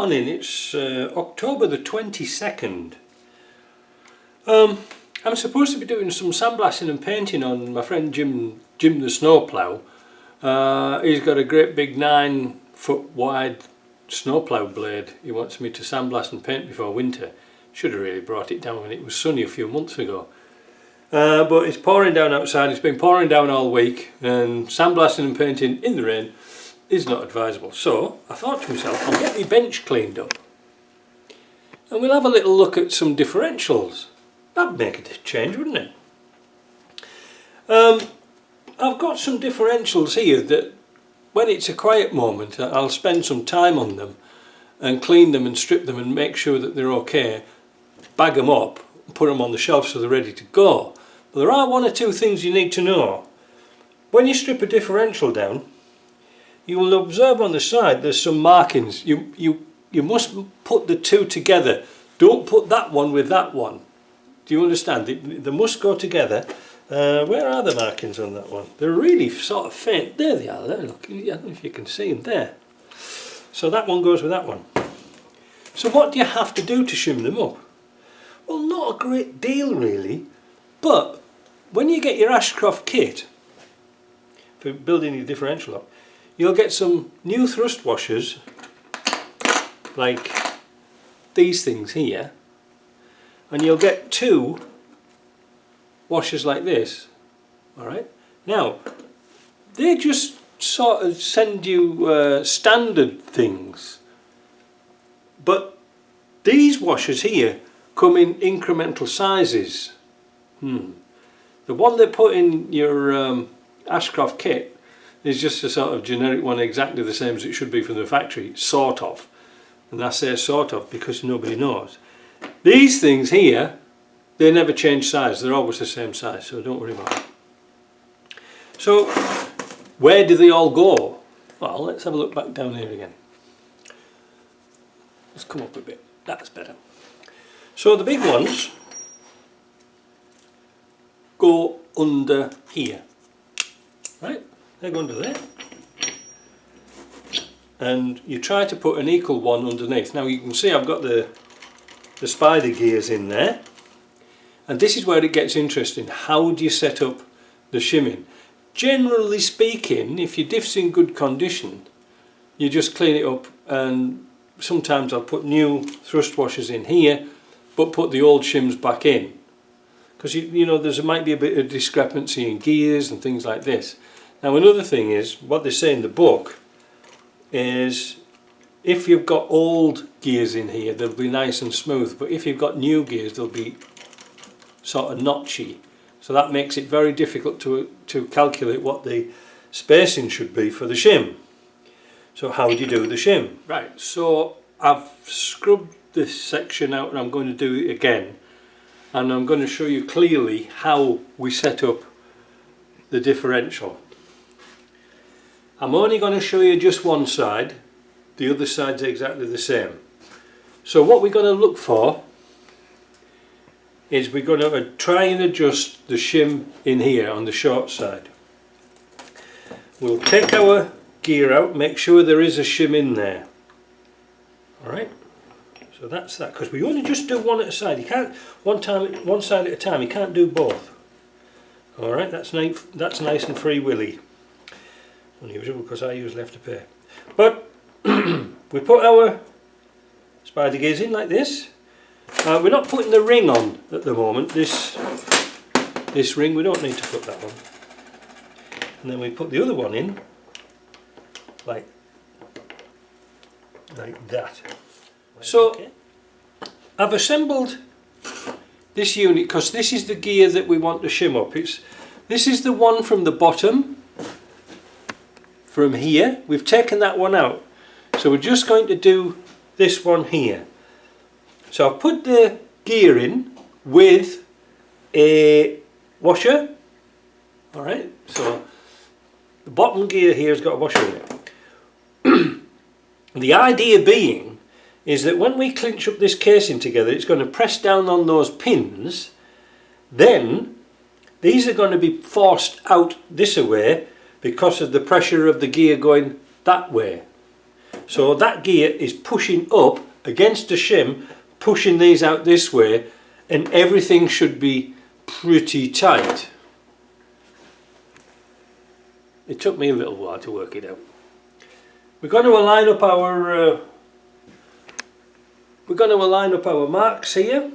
morning, it's October the 22nd. I'm supposed to be doing some sandblasting and painting on my friend Jim the snowplow. He's got a great big 9-foot wide snowplow blade he wants me to sandblast and paint before winter. Should have really brought it down when it was sunny a few months ago. But it's pouring down outside, it's been pouring down all week, and sandblasting and painting in the rain is not advisable. So I thought to myself, I'll get my bench cleaned up and we'll have a little look at some differentials. That'd make a change, wouldn't it? I've got some differentials here that when it's a quiet moment I'll spend some time on them and clean them and strip them and make sure that they're okay, bag them up and put them on the shelf so they're ready to go. But there are one or two things you need to know. When you strip a differential down, you will observe on the side there's some markings. You must put the two together. Don't put that one with that one. Do you understand? They must go together. Where are the markings on that one? They're really sort of faint. There they are. There, look. I don't know if you can see them there. So that one goes with that one. So what do you have to do to shim them up? Well, not a great deal really, but when you get your Ashcroft kit for building your differential up, you'll get some new thrust washers like these things here, and you'll get two washers like this. Alright, now they just sort of send you standard things, but these washers here come in incremental sizes. The one they put in your Ashcroft kit is just a sort of generic one, exactly the same as it should be from the factory, sort of. And I say sort of because nobody knows. These things here, they never change size, they're always the same size, so don't worry about it. So, where do they all go? Well, let's have a look back down here again. Let's come up a bit, that's better. So the big ones go under here, right? They go under there, and you try to put an equal one underneath. Now you can see I've got the spider gears in there, and this is where it gets interesting. How do you set up the shimming? Generally speaking, if your diff's in good condition, you just clean it up, and sometimes I'll put new thrust washers in here but put the old shims back in, because you know there might be a bit of discrepancy in gears and things like this. Now another thing is, what they say in the book is if you've got old gears in here they'll be nice and smooth, but if you've got new gears they'll be sort of notchy. So that makes it very difficult to calculate what the spacing should be for the shim. So how do you do the shim? Right, so I've scrubbed this section out and I'm going to do it again. And I'm going to show you clearly how we set up the differential. I'm only going to show you just one side, the other side's exactly the same. So what we're going to look for is we're going to try and adjust the shim in here on the short side. We'll take our gear out, make sure there is a shim in there. Alright, so that's that, because we only just do one at a side. You can't one side at a time, you can't do both. Alright, that's nice and free willy. Unusual because I usually have to pay. But we put our spider gears in like this. We're not putting the ring on at the moment. This ring, we don't need to put that on. And then we put the other one in like that. So I've assembled this unit because this is the gear that we want to shim up. This is the one from the bottom. From here, we've taken that one out, so we're just going to do this one here. So I've put the gear in with a washer. Alright, so the bottom gear here has got a washer in it. The idea being is that when we clinch up this casing together, it's going to press down on those pins, then these are going to be forced out this way because of the pressure of the gear going that way. So that gear is pushing up against the shim, pushing these out this way, and everything should be pretty tight. It took me a little while to work it out. We're going to align up our marks here.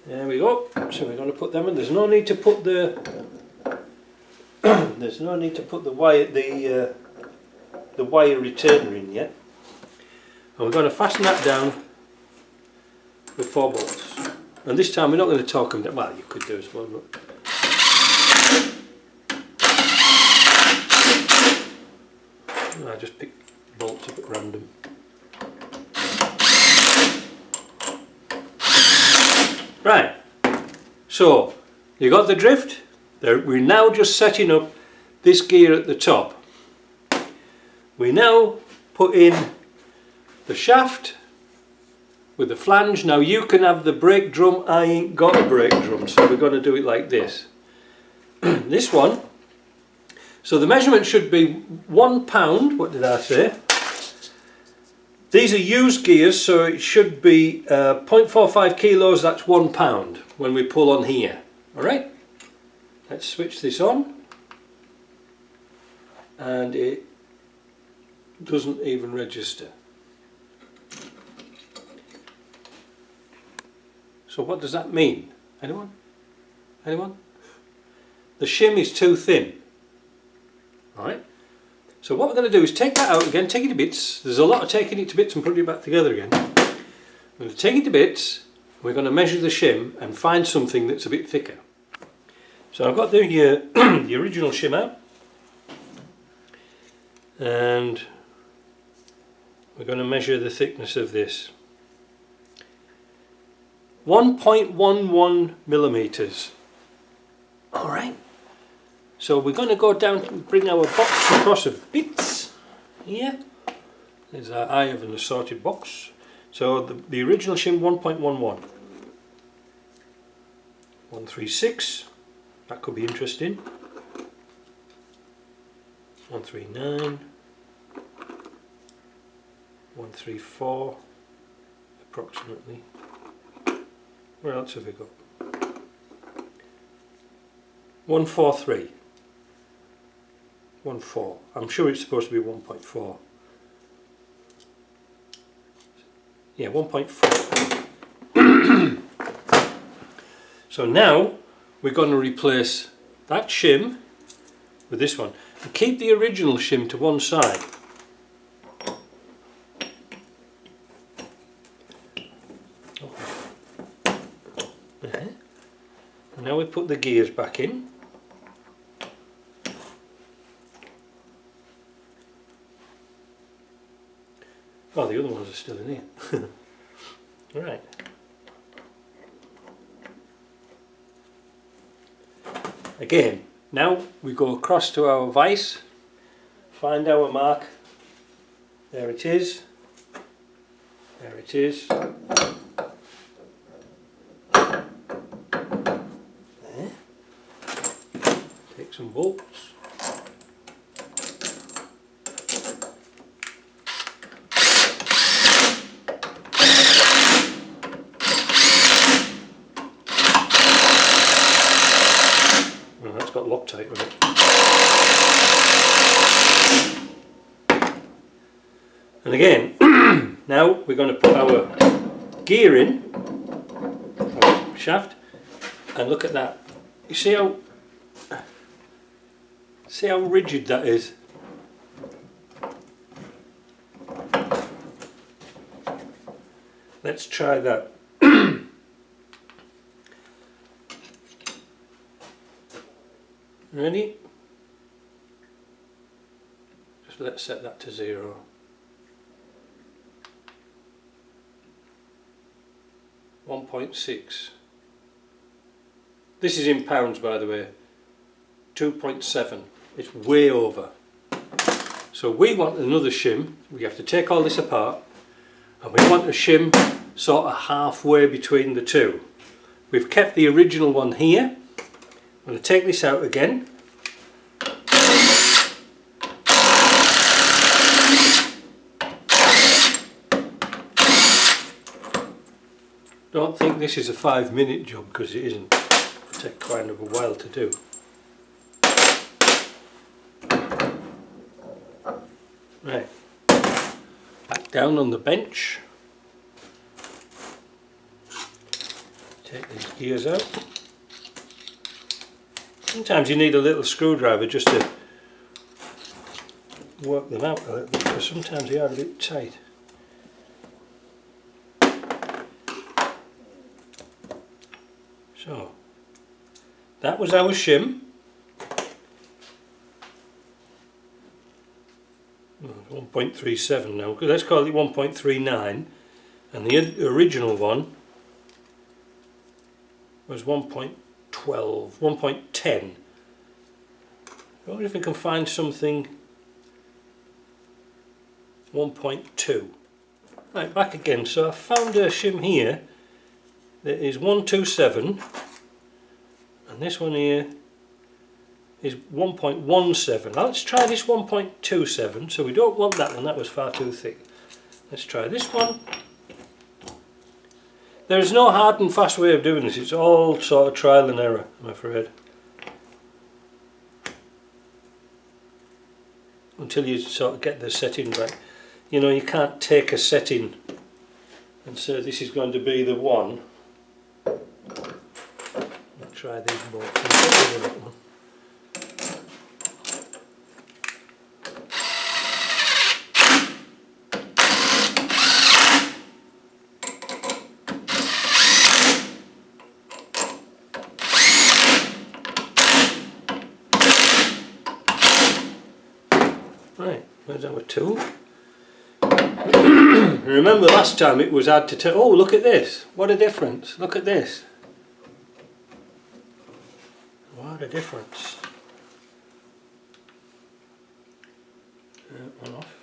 There we go. So we're going to put them in. There's no need to put the wire retainer in yet. And we're going to fasten that down with 4 bolts. And this time we're not going to torque them down. Well, you could do as well, but I just pick bolts up at random. Right, so you got the drift? We're now just setting up this gear at the top. We now put in the shaft with the flange. Now you can have the brake drum, I ain't got a brake drum, so we're going to do it like this. This one, so the measurement should be 1 pound, what did I say? These are used gears, so it should be 0.45 kilos, that's 1 pound when we pull on here. Alright, let's switch this on. And it doesn't even register. So what does that mean? Anyone? Anyone? The shim is too thin. Alright. So what we're going to do is take that out again, take it to bits. There's a lot of taking it to bits and putting it back together again. We're going to take it to bits, we're going to measure the shim and find something that's a bit thicker. So I've got the original shim out. And we're going to measure the thickness of this. 1.11 millimeters. Alright. So we're going to go down and bring our box across of bits here. There's our eye of an assorted box. So the original shim 1.11. 136, that could be interesting. 139. 134 approximately. Where else have we got? 143. 1.4. I'm sure it's supposed to be 1.4. Yeah, 1.4. So now we're going to replace that shim with this one and keep the original shim to one side. And now we put the gears back in. Oh, the other ones are still in here. Right. Again, now we go across to our vise, find our mark. There it is. There it is. There. Take some bolts. Got Loctite with it. And again, now we're going to put our gear in, our shaft, and look at that. You see how rigid that is? Let's try that. Ready? Just let's set that to 0. .6. This is in pounds, by the way. 2.7. It's way over. So we want another shim. We have to take all this apart, and we want a shim sort of halfway between the two. We've kept the original one here. I'm going to take this out again. Don't think this is a 5-minute job, because it isn't. It'll take quite a while to do. Right, back down on the bench. Take these gears out. Sometimes you need a little screwdriver just to work them out a little bit, because sometimes they are a bit tight. So, that was our shim. 1.37 now, let's call it 1.39, and the original one was 1.12, 1.10. I wonder if we can find something 1.2. Right, back again. So I found a shim here that is 127, and this one here is 1.17. Now let's try this 1.27. So we don't want that one, that was far too thick. Let's try this one. There is no hard and fast way of doing this, it's all sort of trial and error, I'm afraid. Until you sort of get the setting right. You know, you can't take a setting and say this is going to be the one. I'll try these bolts. Right, where's our tool? Remember last time it was hard to tell. Oh, look at this! What a difference! Look at this! What a difference! One off.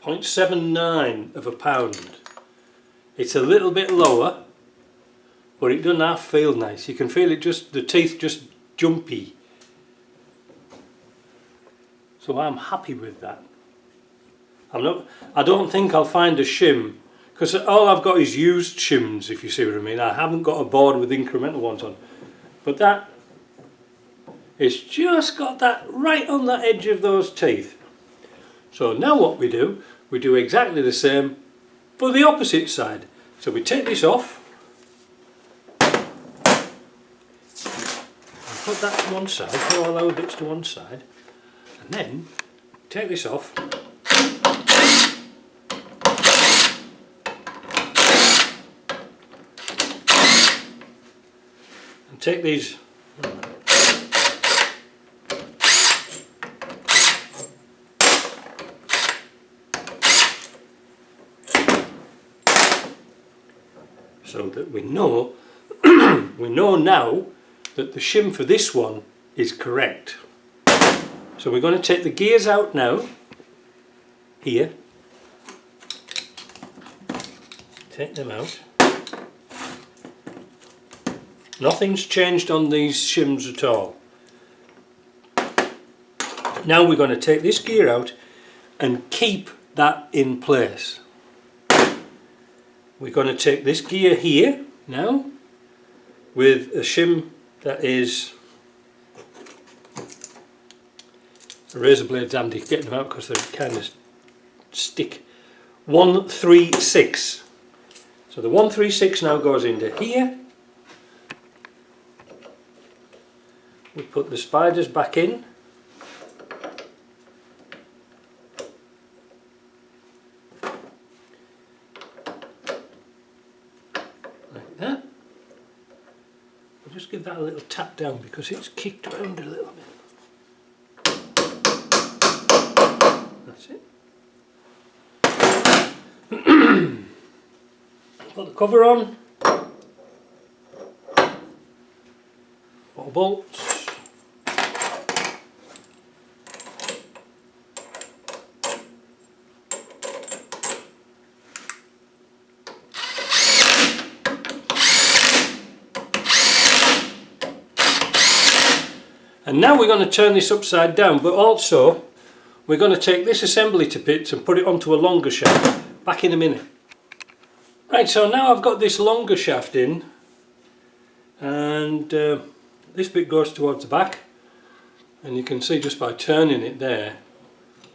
.79 of a pound. It's a little bit lower, but it doesn't half feel nice. You can feel it just, the teeth just jumpy. So I'm happy with that. I don't think I'll find a shim, because all I've got is used shims, if you see what I mean. I haven't got a board with incremental ones on. But that, it's just got that right on the edge of those teeth. So now what we do exactly the same for the opposite side. So we take this off, put that to one side, put all our bits to one side, and then take this off, and take these so that we know we know now that the shim for this one is correct. So we're going to take the gears out now, here, take them out. Nothing's changed on these shims at all. Now we're going to take this gear out and keep that in place. We're going to take this gear here now with a shim that is, a razor blade's handy getting them out because they kind of stick. 136. So the 136 now goes into here. We put the spiders back in. Like that. We'll just give that a little tap down because it's kicked around a little bit. That's it. Put the cover on. 4 bolts. And now we're going to turn this upside down, but also we're going to take this assembly to bits and put it onto a longer shaft. Back in a minute. Right, so now I've got this longer shaft in, and this bit goes towards the back, and you can see just by turning it there,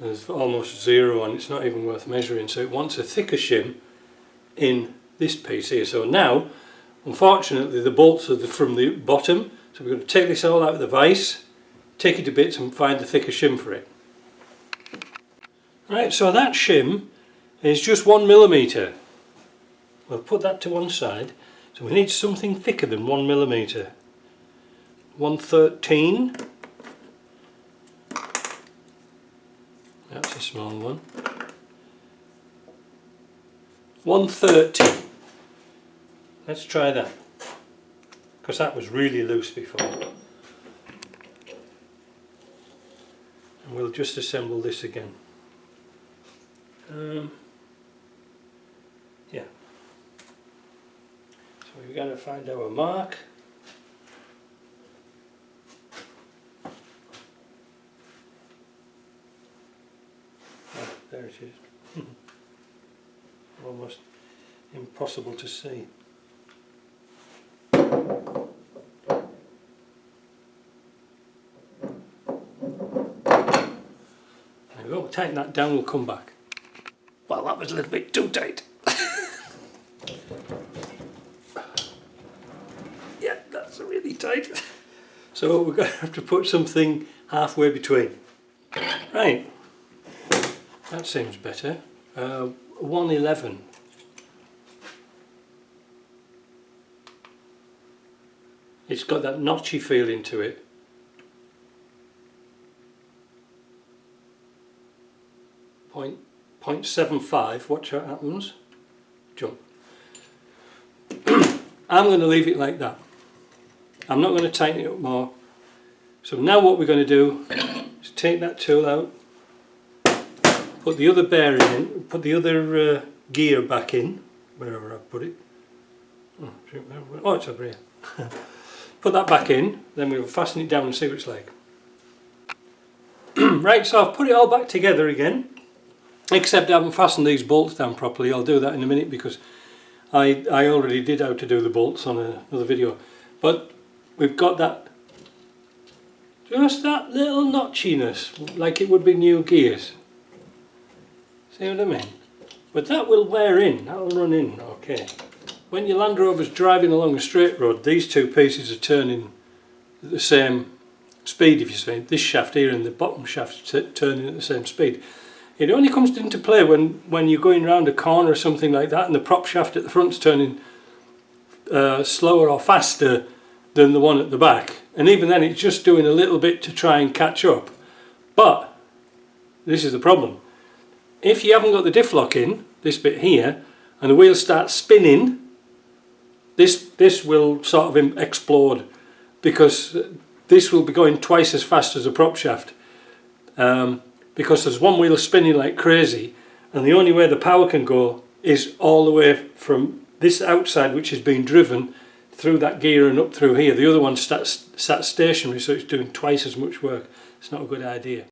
there's almost zero and it's not even worth measuring, so it wants a thicker shim in this piece here. So now, unfortunately, the bolts are from the bottom, so we're going to take this all out of the vise, take it to bits and find a thicker shim for it. Right, so that shim is just 1mm. We'll put that to one side. So we need something thicker than 1mm. 113. That's a small one. 130. Let's try that, because that was really loose before. And we'll just assemble this again. Yeah. So we're going to find our mark. Oh, there it is. Almost impossible to see. There we go, we'll tighten that down, we'll come back. Well, that was a little bit too tight. Yeah, that's really tight. So we're going to have to put something halfway between. Right, that seems better. 111. It's got that notchy feeling to it. Point 0.75, watch what happens. Jump. I'm going to leave it like that. I'm not going to tighten it up more. So now what we're going to do is take that tool out, put the other bearing in, put the other gear back in, wherever I put it. Oh, it's over here. Put that back in, then we'll fasten it down and see what it's like. Right, so I've put it all back together again. Except I haven't fastened these bolts down properly. I'll do that in a minute because I already did how to do the bolts on another video. But we've got that, just that little notchiness, like it would be new gears. See what I mean? But that will wear in, that will run in, okay. When your Land Rover's driving along a straight road, these two pieces are turning at the same speed, if you see. This shaft here and the bottom shaft turning at the same speed. It only comes into play when you're going around a corner or something like that and the prop shaft at the front's turning slower or faster than the one at the back. And even then it's just doing a little bit to try and catch up. But this is the problem. If you haven't got the diff lock in, this bit here, and the wheel starts spinning, this will sort of explode, because this will be going twice as fast as a prop shaft. Because there's one wheel spinning like crazy, and the only way the power can go is all the way from this outside, which is being driven through that gear and up through here. The other one sat stationary, so it's doing twice as much work. It's not a good idea.